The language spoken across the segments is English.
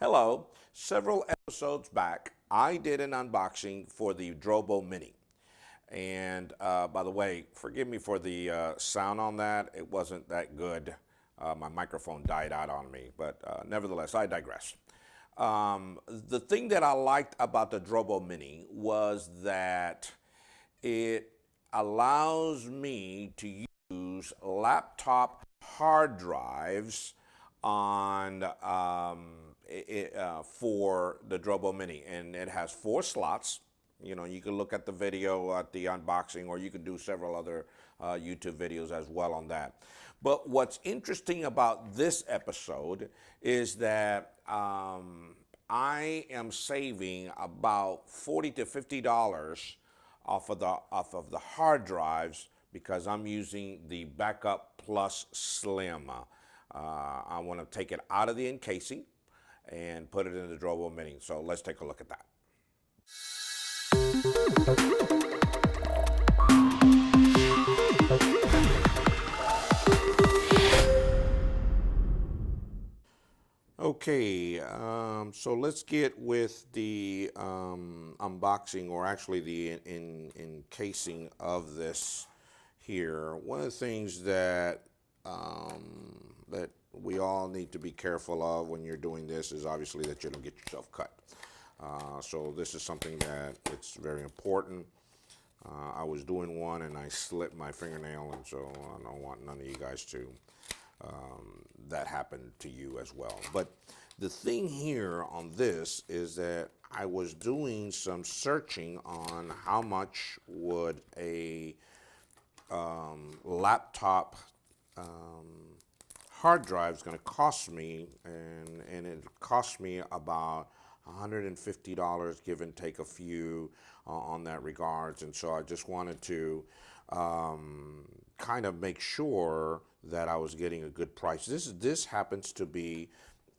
Hello. Several episodes back, I did an unboxing for the Drobo Mini. And by the way, forgive me for the sound on that. It wasn't that good. My microphone died out on me, but nevertheless, I digress. The thing that I liked about the Drobo Mini was that it allows me to use laptop hard drives on for the Drobo Mini, and it has 4 slots. You know, you can look at the video at the unboxing, or you can do several other YouTube videos as well on that. But what's interesting about this episode is that I am saving about $40 to $50 off of the hard drives because I'm using the Backup Plus Slim. I want to take it out of the encasing and put it in the Drobo Mini. So let's take a look at that. Okay, so let's get with the unboxing, or actually the encasing of this here. One of the things that that we all need to be careful of when you're doing this is obviously that you don't get yourself cut. So this is something that it's very important. I was doing one and I slit my fingernail, and so I don't want none of you guys to that happened to you as well. But the thing here on this is that I was doing some searching on how much would a laptop hard drive is going to cost me, and it cost me about $150, give and take a few on that regards. And so I just wanted to kind of make sure that I was getting a good price. This happens to be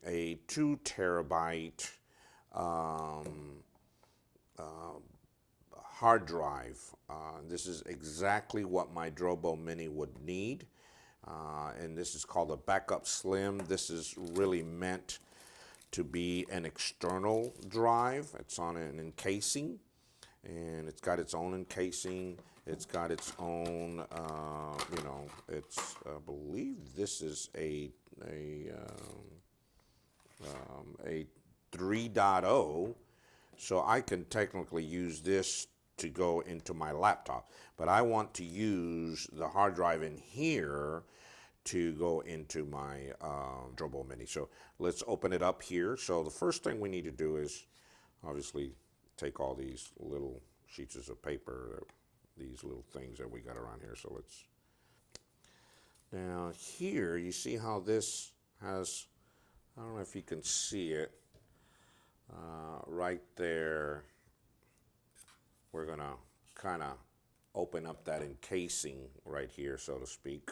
a 2 terabyte hard drive. This is exactly what my Drobo Mini would need. And this is called a Backup Slim. This is really meant to be an external drive. It's on an encasing, and it's got its own encasing. It's got its own, it's, I believe this is a 3.0, so I can technically use this to go into my laptop, but I want to use the hard drive in here to go into my Drobo Mini. So let's open it up here. So the first thing we need to do is obviously take all these little sheets of paper, these little things that we got around here. So let's, now here you see how this has, I don't know if you can see it right there. We're gonna kind of open up that encasing right here, so to speak.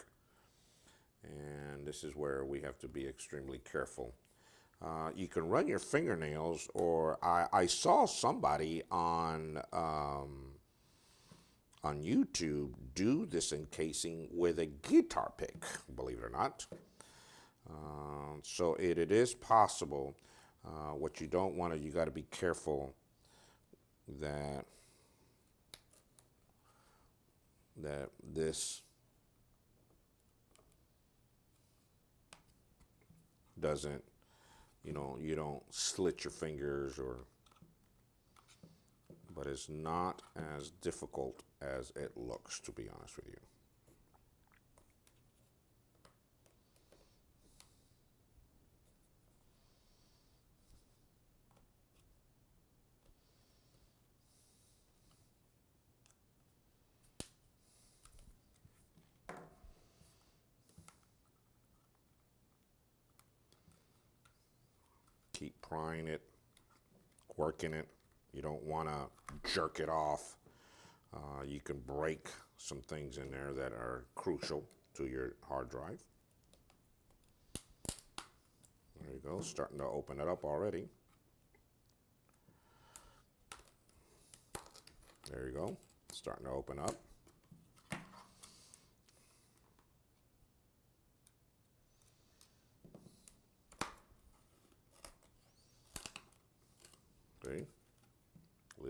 And this is where we have to be extremely careful. You can run your fingernails, or I saw somebody on YouTube do this encasing with a guitar pick, believe it or not. So it is possible. What you don't want to, you got to be careful that this doesn't, you don't slit your fingers, but it's not as difficult as it looks, to be honest with you. Keep prying it, working it. You don't want to jerk it off. You can break some things in there that are crucial to your hard drive. There you go, starting to open it up already. There you go, starting to open up.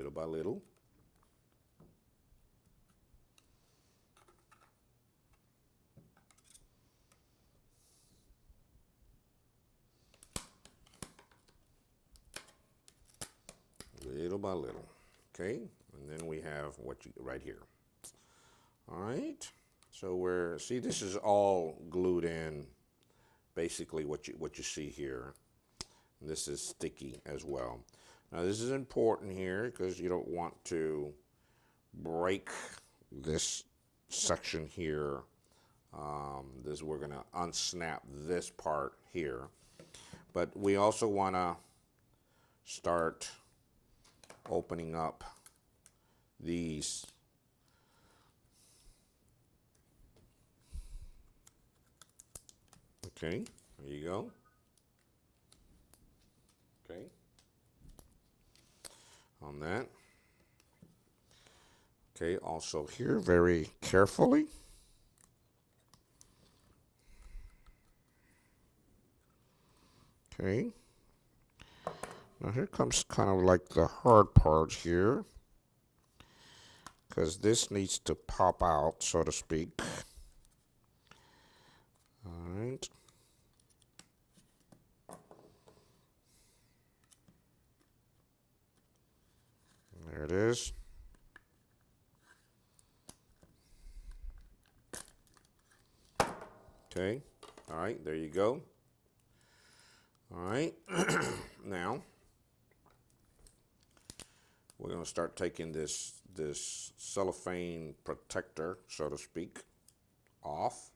little by little. Little by little, okay? And then we have what you right here. All right, so see, this is all glued in, basically what you see here. And this is sticky as well. Now this is important here because you don't want to break this section here. We're gonna unsnap this part here, but we also want to start opening up these. Okay, there you go. Okay, on that. Okay, also here, very carefully. Okay. Now here comes kind of like the hard part here, because this needs to pop out, so to speak. All right. There it is. Okay. All right, there you go. All right. Now we're going to start taking this cellophane protector, so to speak, off.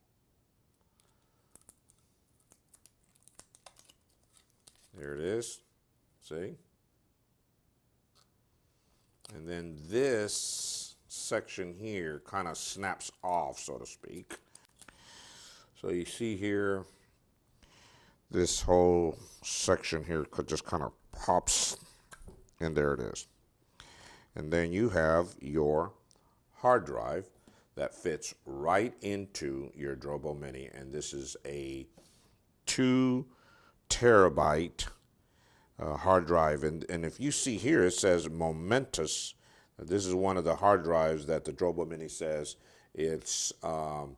There it is. See? And then this section here kind of snaps off, so to speak. So you see here, this whole section here just kind of pops, and there it is. And then you have your hard drive that fits right into your Drobo Mini. And this is a 2 terabyte hard drive. And if you see here, it says momentous. This is one of the hard drives that the Drobo Mini says it's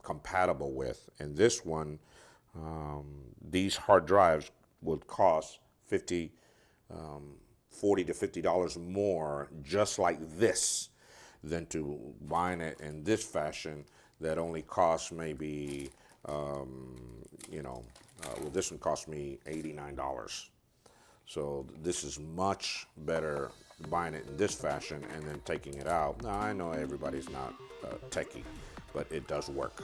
compatible with. And this one, these hard drives would cost $40 to $50 more, just like this, than to buying it in this fashion that only costs maybe, well, this one cost me $89. So this is much better buying it in this fashion and then taking it out. Now, I know everybody's not techie, but it does work.